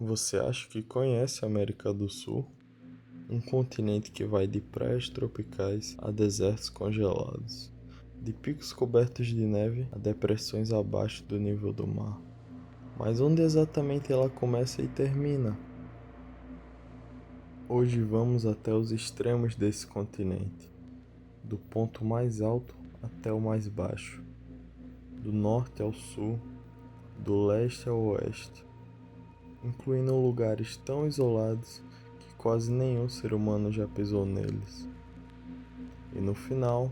Você acha que conhece a América do Sul? Um continente que vai de praias tropicais a desertos congelados, de picos cobertos de neve a depressões abaixo do nível do mar. Mas onde exatamente ela começa e termina? Hoje vamos até os extremos desse continente, do ponto mais alto até o mais baixo, do norte ao sul, do leste ao oeste, incluindo lugares tão isolados que quase nenhum ser humano já pisou neles. E no final,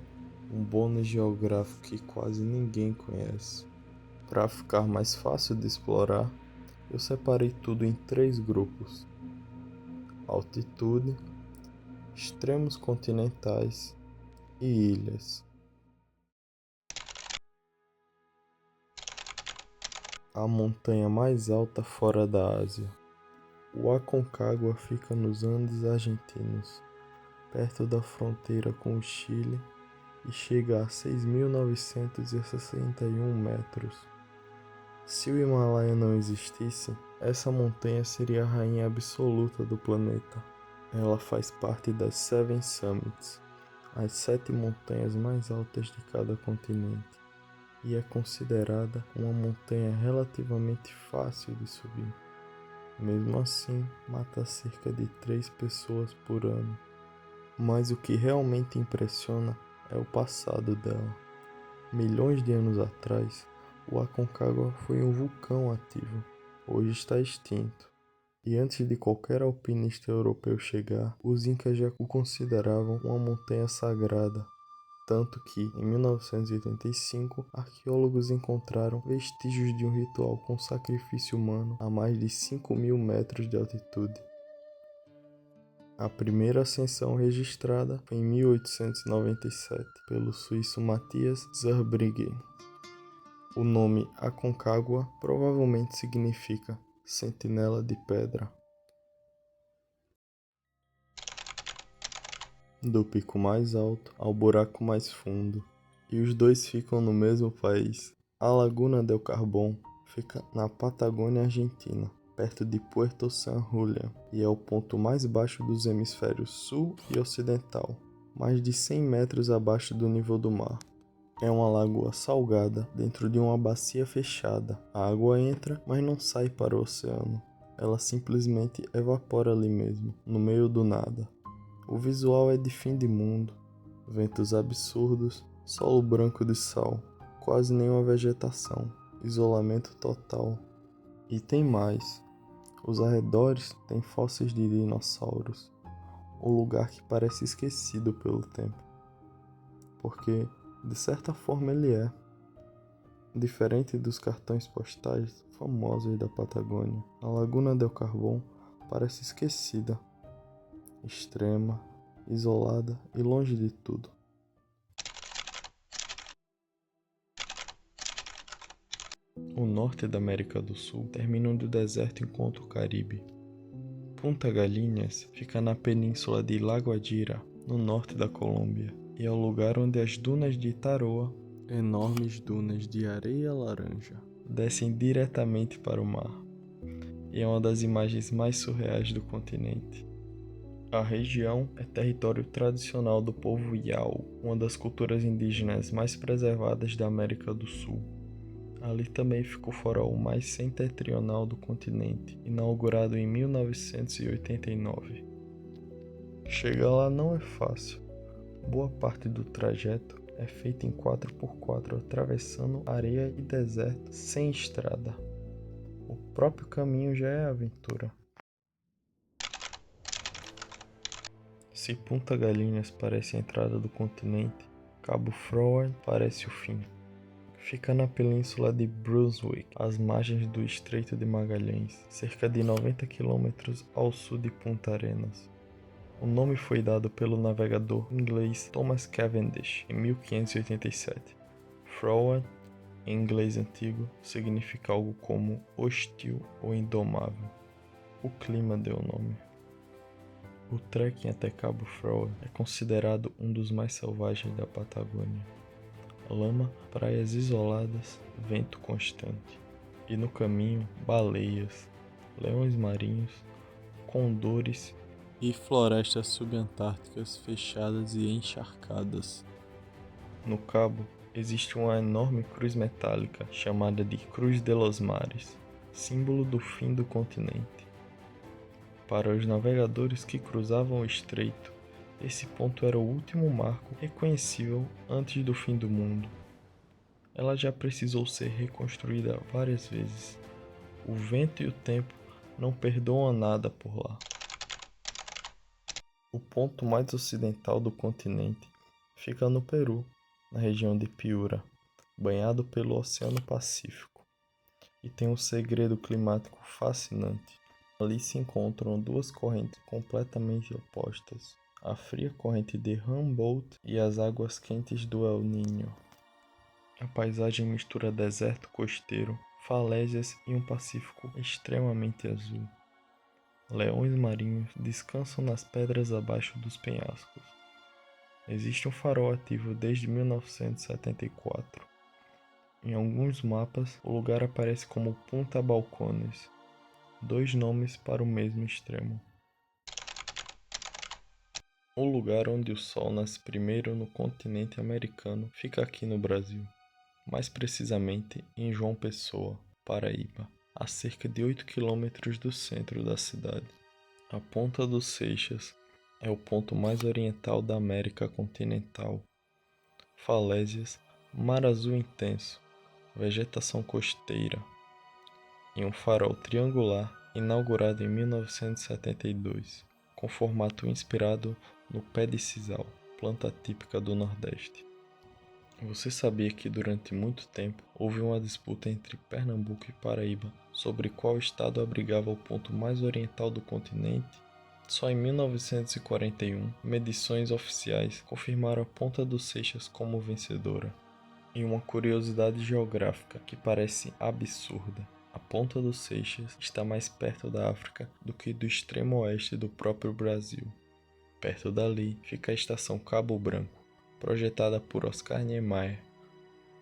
um bônus geográfico que quase ninguém conhece. Para ficar mais fácil de explorar, eu separei tudo em 3 grupos: altitude, extremos continentais e ilhas. A montanha mais alta fora da Ásia. O Aconcagua fica nos Andes argentinos, perto da fronteira com o Chile, e chega a 6.961 metros. Se o Himalaia não existisse, essa montanha seria a rainha absoluta do planeta. Ela faz parte das Seven Summits, as 7 montanhas mais altas de cada continente, e é considerada uma montanha relativamente fácil de subir. Mesmo assim, mata cerca de 3 pessoas por ano. Mas o que realmente impressiona é o passado dela. Milhões de anos atrás, o Aconcagua foi um vulcão ativo. Hoje está extinto. E antes de qualquer alpinista europeu chegar, os incas já o consideravam uma montanha sagrada. Tanto que, em 1985, arqueólogos encontraram vestígios de um ritual com sacrifício humano a mais de 5.000 metros de altitude. A primeira ascensão registrada foi em 1897 pelo suíço Matthias Zurbriggen. O nome Aconcagua provavelmente significa sentinela de pedra. Do pico mais alto ao buraco mais fundo, e os dois ficam no mesmo país. A Laguna del Carbón fica na Patagônia Argentina, perto de Puerto San Julián, e é o ponto mais baixo dos hemisférios sul e ocidental, mais de 100 metros abaixo do nível do mar. É uma lagoa salgada dentro de uma bacia fechada. A água entra, mas não sai para o oceano. Ela simplesmente evapora ali mesmo, no meio do nada. O visual é de fim de mundo, ventos absurdos, solo branco de sal, quase nenhuma vegetação, isolamento total. E tem mais, os arredores têm fósseis de dinossauros, um lugar que parece esquecido pelo tempo, porque de certa forma ele é. Diferente dos cartões postais famosos da Patagônia, a Laguna del Carbón parece esquecida, extrema, isolada e longe de tudo. O norte da América do Sul termina onde o deserto encontra o Caribe. Punta Galinhas fica na península de La Guajira, no norte da Colômbia, e é o lugar onde as dunas de Taroa, enormes dunas de areia laranja, descem diretamente para o mar, e é uma das imagens mais surreais do continente. A região é território tradicional do povo Yao, uma das culturas indígenas mais preservadas da América do Sul. Ali também fica o farol mais setentrional do continente, inaugurado em 1989. Chegar lá não é fácil. Boa parte do trajeto é feita em 4x4, atravessando areia e deserto sem estrada. O próprio caminho já é aventura. Se Punta Galinhas parece a entrada do continente, Cabo Froan parece o fim. Fica na península de Brunswick, às margens do Estreito de Magalhães, cerca de 90 km ao sul de Punta Arenas. O nome foi dado pelo navegador inglês Thomas Cavendish em 1587. Froan, em inglês antigo, significa algo como hostil ou indomável. O clima deu o nome. O trekking até Cabo Froan é considerado um dos mais selvagens da Patagônia. Lama, praias isoladas, vento constante. E no caminho, baleias. leões marinhos, condores e florestas subantárticas fechadas e encharcadas. No cabo, existe uma enorme cruz metálica chamada de Cruz de los Mares, símbolo do fim do continente. Para os navegadores que cruzavam o estreito, esse ponto era o último marco reconhecível antes do fim do mundo. Ela já precisou ser reconstruída várias vezes. O vento e o tempo não perdoam nada por lá. O ponto mais ocidental do continente fica no Peru, na região de Piura, banhado pelo Oceano Pacífico, e tem um segredo climático fascinante. Ali se encontram duas correntes completamente opostas, a fria corrente de Humboldt e as águas quentes do El Niño. A paisagem mistura deserto costeiro, falésias e um Pacífico extremamente azul. Leões marinhos descansam nas pedras abaixo dos penhascos. Existe um farol ativo desde 1974. Em alguns mapas, o lugar aparece como Punta Balcones, 2 nomes para o mesmo extremo. O lugar onde o sol nasce primeiro no continente americano fica aqui no Brasil, mais precisamente em João Pessoa, Paraíba, a cerca de 8 quilômetros do centro da cidade. A Ponta dos Seixas é o ponto mais oriental da América continental. Falésias, mar azul intenso, vegetação costeira e um farol triangular inaugurado em 1972, com formato inspirado no pé de sisal, planta típica do Nordeste. Você sabia que durante muito tempo houve uma disputa entre Pernambuco e Paraíba sobre qual estado abrigava o ponto mais oriental do continente? Só em 1941, medições oficiais confirmaram a Ponta dos Seixas como vencedora. E uma curiosidade geográfica que parece absurda: a Ponta dos Seixas está mais perto da África do que do extremo oeste do próprio Brasil. Perto dali fica a estação Cabo Branco, projetada por Oscar Niemeyer,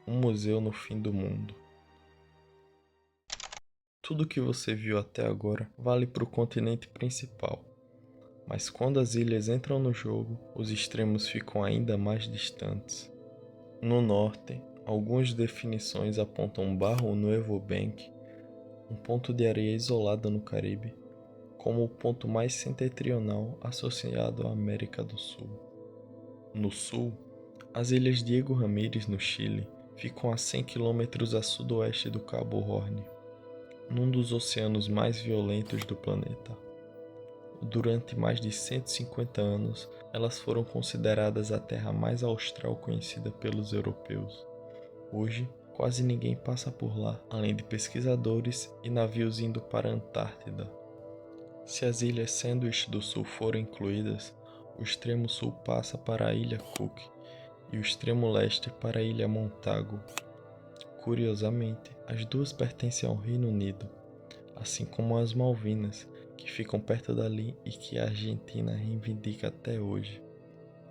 um museu no fim do mundo. Tudo o que você viu até agora vale para o continente principal, mas quando as ilhas entram no jogo, os extremos ficam ainda mais distantes. No norte, algumas definições apontam Barro Nuevo Bank, um ponto de areia isolado no Caribe, como o ponto mais setentrional associado à América do Sul. No sul, as ilhas Diego Ramírez, no Chile, ficam a 100 km a sudoeste do Cabo Horn, num dos oceanos mais violentos do planeta. Durante mais de 150 anos, elas foram consideradas a terra mais austral conhecida pelos europeus. Hoje, quase ninguém passa por lá, além de pesquisadores e navios indo para a Antártida. Se as ilhas Sandwich do Sul forem incluídas, o extremo sul passa para a ilha Cook e o extremo leste para a ilha Montagu. Curiosamente, as duas pertencem ao Reino Unido, assim como as Malvinas, que ficam perto dali e que a Argentina reivindica até hoje.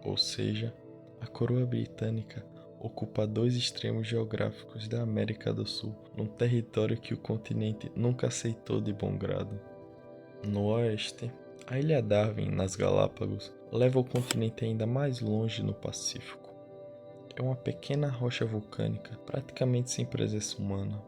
Ou seja, a coroa britânica ocupa 2 extremos geográficos da América do Sul, num território que o continente nunca aceitou de bom grado. No oeste, a Ilha Darwin, nas Galápagos, leva o continente ainda mais longe no Pacífico. É uma pequena rocha vulcânica, praticamente sem presença humana.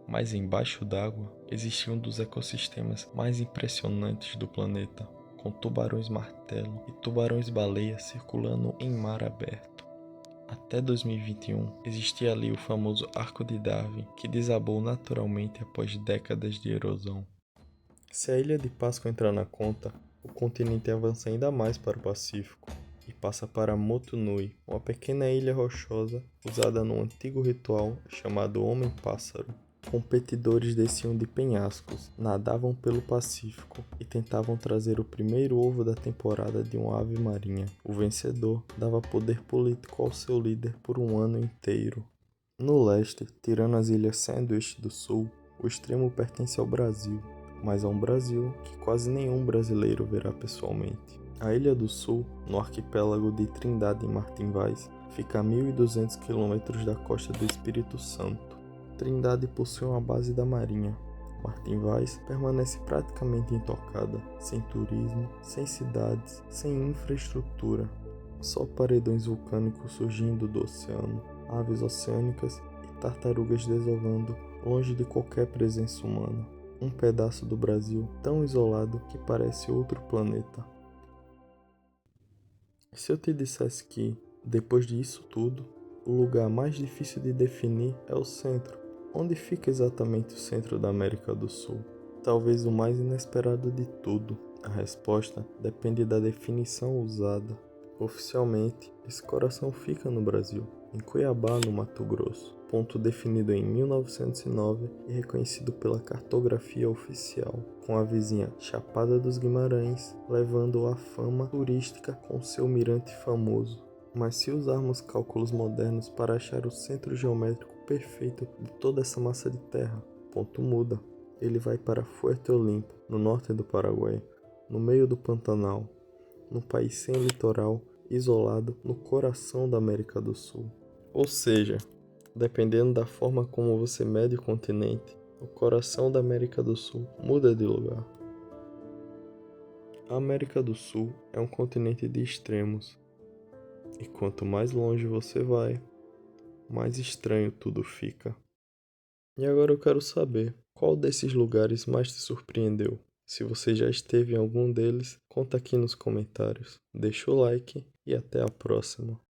Mas embaixo d'água existe um dos ecossistemas mais impressionantes do planeta, com tubarões-martelo e tubarões-baleia circulando em mar aberto. Até 2021, existia ali o famoso Arco de Darwin, que desabou naturalmente após décadas de erosão. Se a Ilha de Páscoa entrar na conta, o continente avança ainda mais para o Pacífico e passa para Motu Nui, uma pequena ilha rochosa usada num antigo ritual chamado Homem-Pássaro. Competidores desciam de penhascos, nadavam pelo Pacífico e tentavam trazer o primeiro ovo da temporada de uma ave marinha. O vencedor dava poder político ao seu líder por um ano inteiro. No leste, tirando as ilhas Sandwich do Sul, o extremo pertence ao Brasil, mas a um Brasil que quase nenhum brasileiro verá pessoalmente. A Ilha do Sul, no arquipélago de Trindade e Martim Vaz, fica a 1.200 km da costa do Espírito Santo. Trindade possui uma base da Marinha, Martin Vaz permanece praticamente intocada, sem turismo, sem cidades, sem infraestrutura. Só paredões vulcânicos surgindo do oceano, aves oceânicas e tartarugas desovando, longe de qualquer presença humana. Um pedaço do Brasil tão isolado que parece outro planeta. Se eu te dissesse que, depois disso tudo, o lugar mais difícil de definir é o centro, onde fica exatamente o centro da América do Sul? Talvez o mais inesperado de tudo. A resposta depende da definição usada. Oficialmente, esse coração fica no Brasil, em Cuiabá, no Mato Grosso, ponto definido em 1909 e reconhecido pela cartografia oficial, com a vizinha Chapada dos Guimarães levando à fama turística com seu mirante famoso. Mas se usarmos cálculos modernos para achar o centro geométrico perfeito de toda essa massa de terra, o ponto muda. Ele vai para Fuerte Olimpo, no norte do Paraguai, no meio do Pantanal, num país sem litoral, isolado no coração da América do Sul. Ou seja, dependendo da forma como você mede o continente, o coração da América do Sul muda de lugar. A América do Sul é um continente de extremos, e quanto mais longe você vai, mais estranho tudo fica. E agora eu quero saber, qual desses lugares mais te surpreendeu? Se você já esteve em algum deles, conta aqui nos comentários. Deixa o like e até a próxima.